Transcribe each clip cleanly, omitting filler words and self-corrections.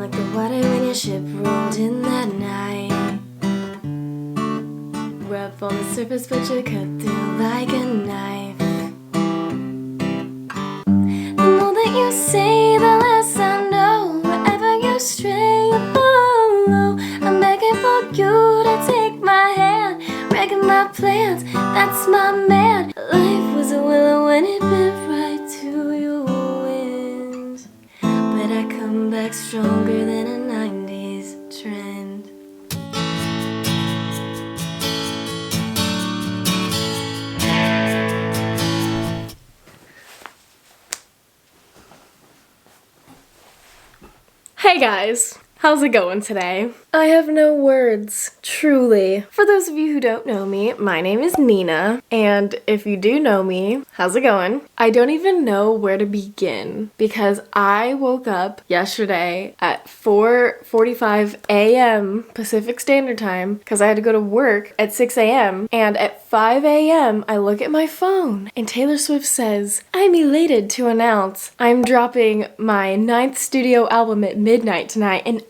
like the water when your ship rolled in that night. Rough on the surface, but you're cut through like a knife. The more that you say, the less I know. Wherever you stray, you follow. I'm begging for you to take my hand, wrecking my plans, that's my man. Life was a willow when it bent right to your wind, but I come back stronger than a 90s trend. Hey guys, how's it going today? I have no words, truly. For those of you who don't know me, my name is Nena, and if you do know me, how's it going? I don't even know where to begin because I woke up yesterday at 4:45 a.m. Pacific Standard Time because I had to go to work at 6 a.m. and at 5 a.m. I look at my phone and Taylor Swift says, "I'm elated to announce I'm dropping my 9th studio album at midnight tonight," and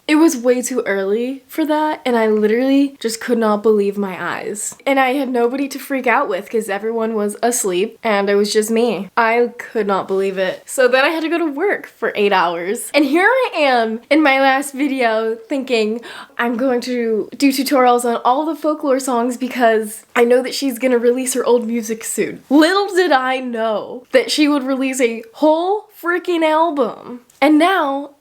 it was way too early for that, and I literally just could not believe my eyes. And I had nobody to freak out with because everyone was asleep and it was just me. I could not believe it. So then I had to go to work for 8 hours. And here I am in my last video thinking I'm going to do tutorials on all the folklore songs because I know that she's gonna release her old music soon. Little did I know that she would release a whole freaking album. And now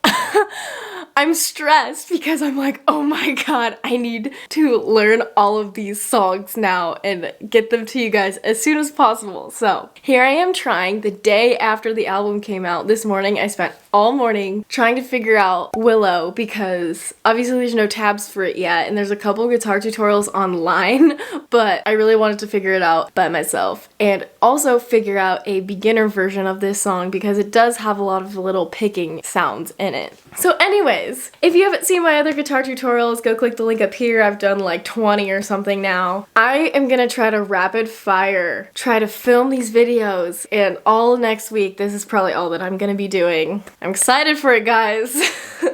I'm stressed because I'm like, oh my god, I need to learn all of these songs now and get them to you guys as soon as possible. So here I am trying the day after the album came out. This morning I spent all morning trying to figure out Willow because obviously there's no tabs for it yet and there's a couple guitar tutorials online, but I really wanted to figure it out by myself and also figure out a beginner version of this song because it does have a lot of little picking sounds in it. So anyways, if you haven't seen my other guitar tutorials, go click the link up here. I've done like 20 or something now. I am gonna try to rapid fire, try to film these videos, and all next week, this is probably all that I'm gonna be doing. I'm excited for it, guys.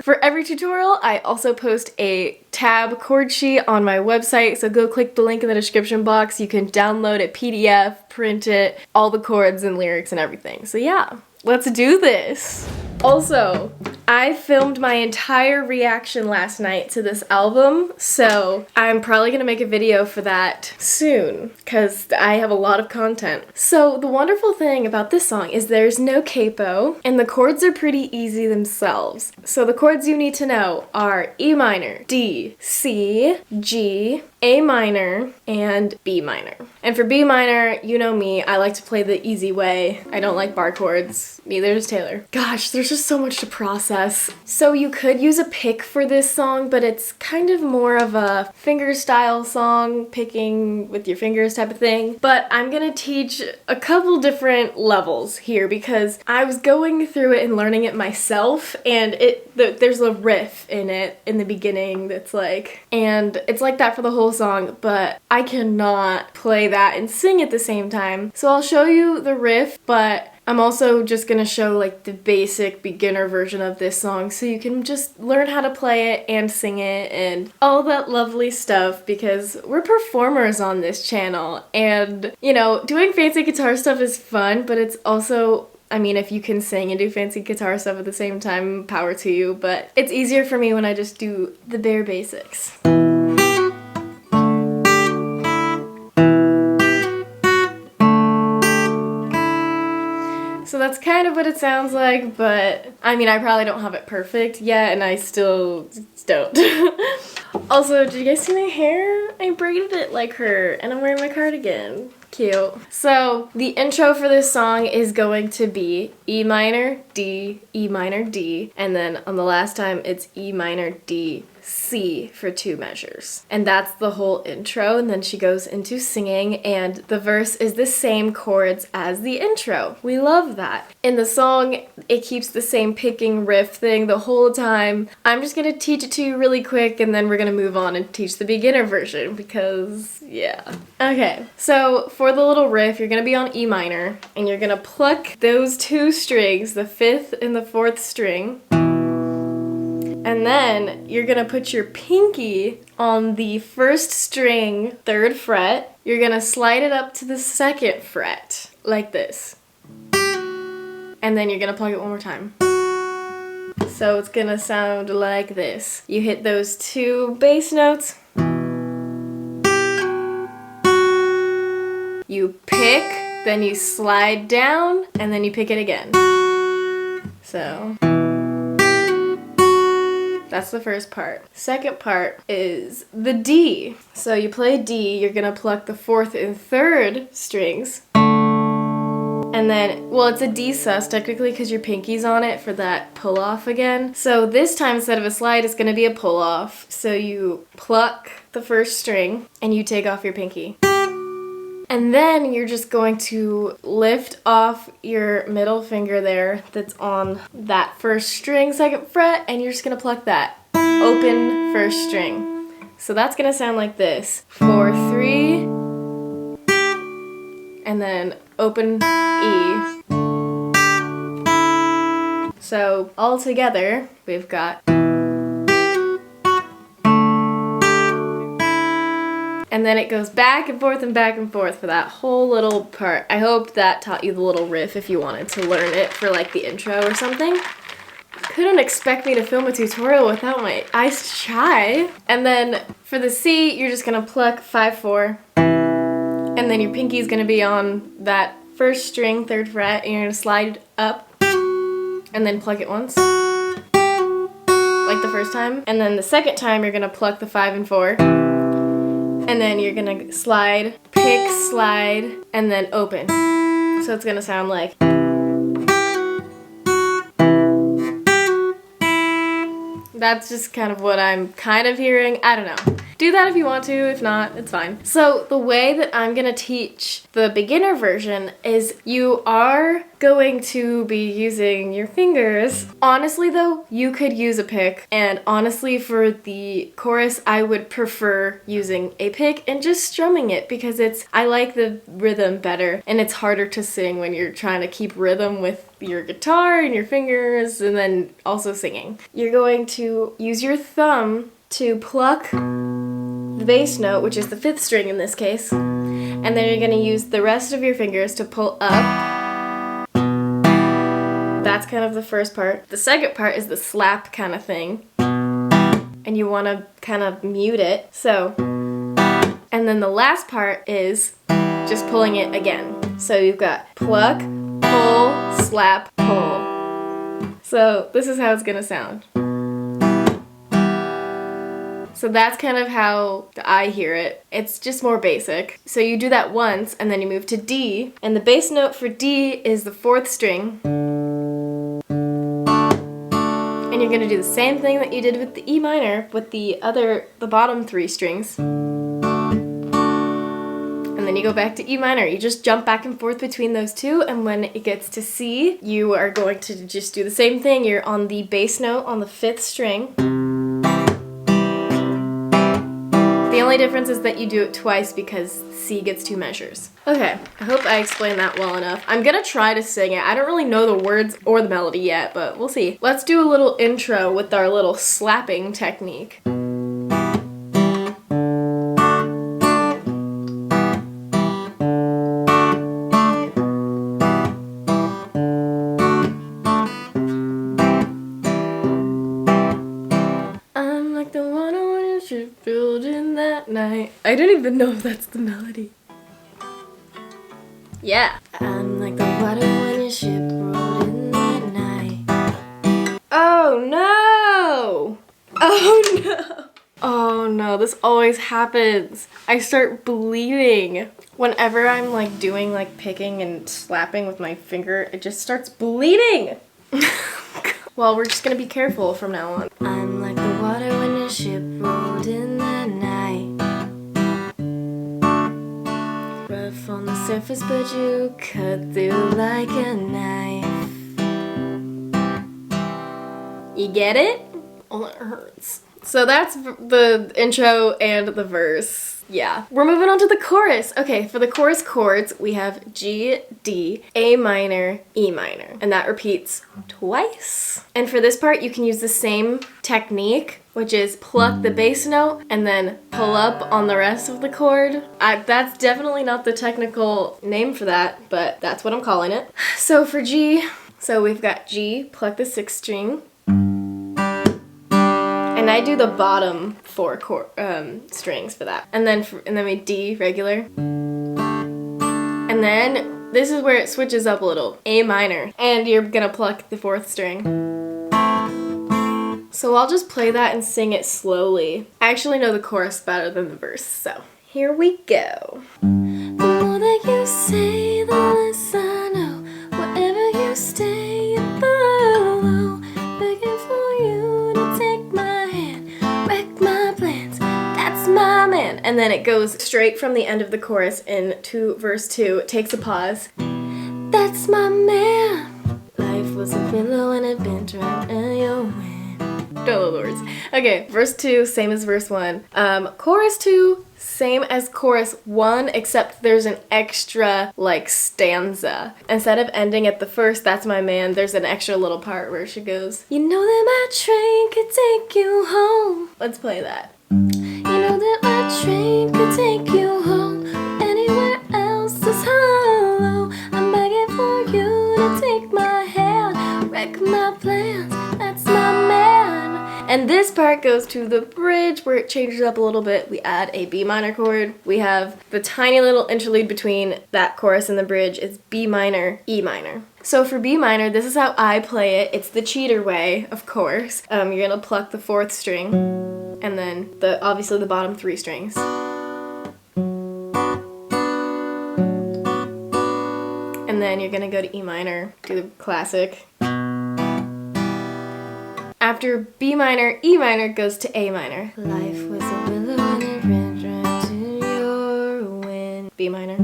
For every tutorial, I also post a tab chord sheet on my website, so go click the link in the description box. You can download a PDF, print it, all the chords and lyrics and everything. So yeah, let's do this. Also, I filmed my entire reaction last night to this album, so I'm probably gonna make a video for that soon because I have a lot of content. So the wonderful thing about this song is there's no capo and the chords are pretty easy themselves. So the chords you need to know are E minor, D, C, G, A minor, and B minor. And for B minor, you know me, I like to play the easy way. I don't like bar chords, neither does Taylor. Gosh, there's just so much to process. So you could use a pick for this song, but it's kind of more of a finger style song, picking with your fingers type of thing. But I'm gonna teach a couple different levels here because I was going through it and learning it myself, and there's a riff in it in the beginning that's like, and it's like that for the whole song, but I cannot play that and sing at the same time. So I'll show you the riff, but I'm also just gonna show like the basic beginner version of this song so you can just learn how to play it and sing it and all that lovely stuff because we're performers on this channel and, you know, doing fancy guitar stuff is fun, but it's also, I mean, if you can sing and do fancy guitar stuff at the same time, power to you, but it's easier for me when I just do the bare basics. So that's kind of what it sounds like, but I mean, I probably don't have it perfect yet, and I still don't. Also, did you guys see my hair? I braided it like her, and I'm wearing my cardigan. Cute. So the intro for this song is going to be E minor, D, E minor, D, and then on the last time it's E minor, D, C for 2 measures. And that's the whole intro, and then she goes into singing, and the verse is the same chords as the intro. We love that. In the song, it keeps the same picking riff thing the whole time. I'm just gonna teach it to you really quick, and then we're gonna move on and teach the beginner version because, yeah. Okay, so for the little riff, you're gonna be on E minor, and you're gonna pluck those 2 strings, the 5th and the 4th string, And then you're gonna put your pinky on the first string, 3rd fret. You're gonna slide it up to the 2nd fret, like this. And then you're gonna plug it one more time. So it's gonna sound like this. You hit those 2 bass notes. You pick, then you slide down, and then you pick it again. So that's the first part. Second part is the D. So you play D, you're gonna pluck the 4th and 3rd strings. And then, well, it's a D sus technically because your pinky's on it for that pull off again. So this time instead of a slide, it's gonna be a pull off. So you pluck the 1st string and you take off your pinky. And then you're just going to lift off your middle finger there that's on that 1st string, 2nd fret, and you're just gonna pluck that open 1st string. So that's gonna sound like this. 4, 3, and then open E. So all together, we've got. And then it goes back and forth for that whole little part. I hope that taught you the little riff if you wanted to learn it for like the intro or something. Couldn't expect me to film a tutorial without my iced chai. And then for the C, you're just gonna pluck 5, 4. And then your pinky is gonna be on that 1st string, 3rd fret, and you're gonna slide up and then pluck it once. Like the first time. And then the second time, you're gonna pluck the 5 and 4. And then you're gonna slide, pick, slide, and then open. So it's gonna sound like. That's just kind of what I'm kind of hearing. I don't know. Do that if you want to, if not, it's fine. So the way that I'm gonna teach the beginner version is you are going to be using your fingers. Honestly though, you could use a pick, and honestly for the chorus, I would prefer using a pick and just strumming it because I like the rhythm better, and it's harder to sing when you're trying to keep rhythm with your guitar and your fingers and then also singing. You're going to use your thumb to pluck the bass note, which is the 5th string in this case, and then you're going to use the rest of your fingers to pull up. That's kind of the first part. The second part is the slap kind of thing, and you want to kind of mute it. So, and then the last part is just pulling it again. So you've got pluck, pull, slap, pull. So this is how it's going to sound. So that's kind of how I hear it. It's just more basic. So you do that once, and then you move to D, and the bass note for D is the 4th string. And you're gonna do the same thing that you did with the E minor with the bottom 3 strings. And then you go back to E minor. You just jump back and forth between those two, and when it gets to C, you are going to just do the same thing. You're on the bass note on the 5th string. The only difference is that you do it twice because C gets 2 measures. Okay, I hope I explained that well enough. I'm gonna try to sing it. I don't really know the words or the melody yet, but we'll see. Let's do a little intro with our little slapping technique. Night. I don't even know if that's the melody. Yeah. I'm like the water when your ship rolled in that night. Oh no! Oh no! Oh no, this always happens. I start bleeding. Whenever I'm like doing like picking and slapping with my finger, it just starts bleeding. Well, we're just gonna be careful from now on. I'm like the water when your ship rolled in that night. Rough on the surface, but you cut through like a knife. You get it? Oh, it hurts. So that's the intro and the verse. Yeah. We're moving on to the chorus. Okay, for the chorus chords, we have G, D, A minor, E minor. And that repeats twice. And for this part, you can use the same technique, which is pluck the bass note and then pull up on the rest of the chord. That's definitely not the technical name for that, but that's what I'm calling it. So for G, so we've got G, pluck the 6th string. And I do the bottom 4 strings for that. And then we D, regular. And then this is where it switches up a little. A minor. And you're gonna pluck the 4th string. So I'll just play that and sing it slowly. I actually know the chorus better than the verse, so here we go. The more that you say, the less I know. Whatever you stay, you follow. Begging for you to take my hand, wreck my plans. That's my man. And then it goes straight from the end of the chorus into verse 2. It takes a pause. That's my man. Life was a willow and it been drowned in your wind. Don't know the words. Okay, verse 2, same as verse 1. Chorus 2, same as chorus 1, except there's an extra, like, stanza. Instead of ending at the first, that's my man, there's an extra little part where she goes, you know that my train could take you home. Let's play that. You know that my train could take you home. Anywhere else is hollow. I'm begging for you to take my hand, wreck my plans. That's my man. And this part goes to the bridge where it changes up a little bit. We add a B minor chord. We have the tiny little interlude between that chorus and the bridge. It's B minor, E minor. So for B minor, this is how I play it. It's the cheater way, of course. You're gonna pluck the 4th string and then obviously the bottom 3 strings. And then you're gonna go to E minor, do the classic. After B minor, E minor goes to A minor. Life was a willow and it ran dry to your wind. B minor.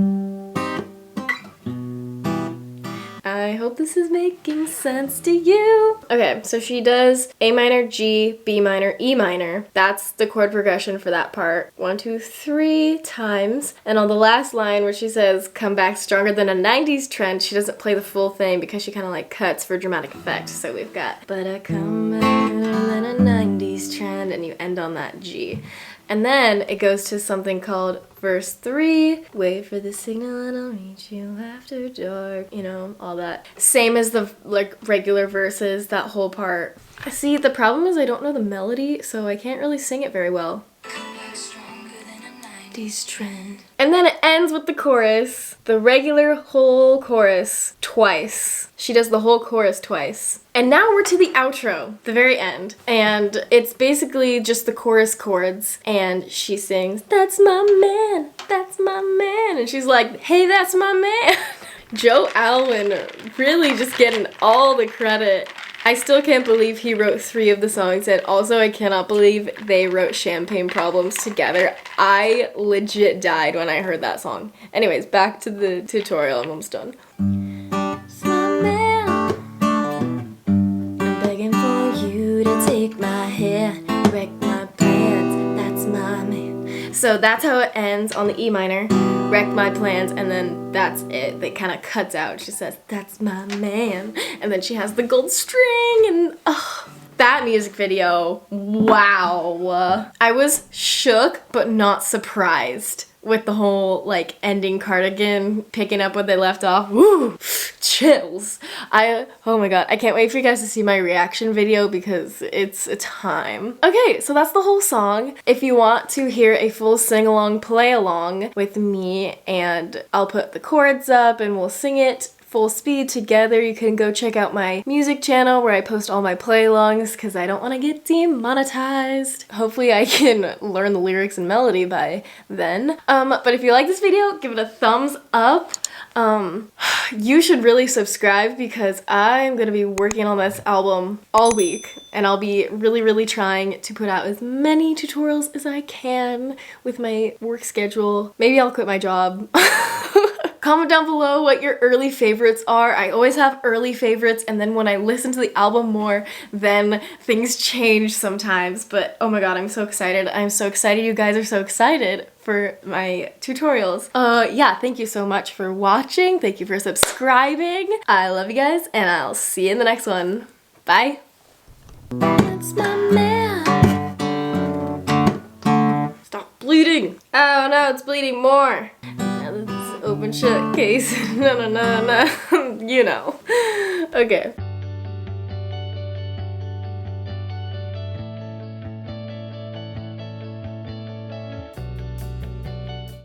I hope this is making sense to you. Okay, so she does A minor, G, B minor, E minor. That's the chord progression for that part. 1, 2, 3 times. And on the last line where she says, come back stronger than a 90s trend, she doesn't play the full thing because she kind of like cuts for dramatic effect. So we've got, but I come back better than a 90s trend, and you end on that G. And then it goes to something called verse 3. Wait for the signal and I'll reach you after dark. You know, all that. Same as the like regular verses, that whole part. See, the problem is I don't know the melody, so I can't really sing it very well. Trend. And then it ends with the chorus, the regular whole chorus twice. She does the whole chorus twice. And now we're to the outro, the very end. And it's basically just the chorus chords. And she sings, that's my man, that's my man. And she's like, hey, that's my man. Joe Alwyn really just getting all the credit. I still can't believe he wrote 3 of the songs, and also I cannot believe they wrote Champagne Problems together. I legit died when I heard that song. Anyways, back to the tutorial. I'm almost done. I'm begging for you to take my hand, wreck my plans, that's my man. So that's how it ends on the E minor. Wreck my plans, and then that's it. It kind of cuts out. She says, that's my man. And then she has the gold string, and that music video, wow. I was shook, but not surprised with the whole, like, ending Cardigan, picking up where they left off. Woo! Chills. Oh my god, I can't wait for you guys to see my reaction video because it's a time. Okay, so that's the whole song. If you want to hear a full sing-along, play-along with me, and I'll put the chords up and we'll sing it full speed together, you can go check out my music channel where I post all my play-alongs because I don't want to get demonetized. Hopefully I can learn the lyrics and melody by then. But if you like this video, give it a thumbs up. You should really subscribe because I'm gonna be working on this album all week, and I'll be really trying to put out as many tutorials as I can with my work schedule. Maybe I'll quit my job. Comment down below what your early favorites are. I always have early favorites, and then when I listen to the album more, then things change sometimes. But oh my god, I'm so excited. I'm so excited you guys are so excited for my tutorials. Yeah, thank you so much for watching. Thank you for subscribing. I love you guys, and I'll see you in the next one. Bye. That's my man. Stop bleeding. Oh no, it's bleeding more. Now it's open shut case. No. You know. Okay.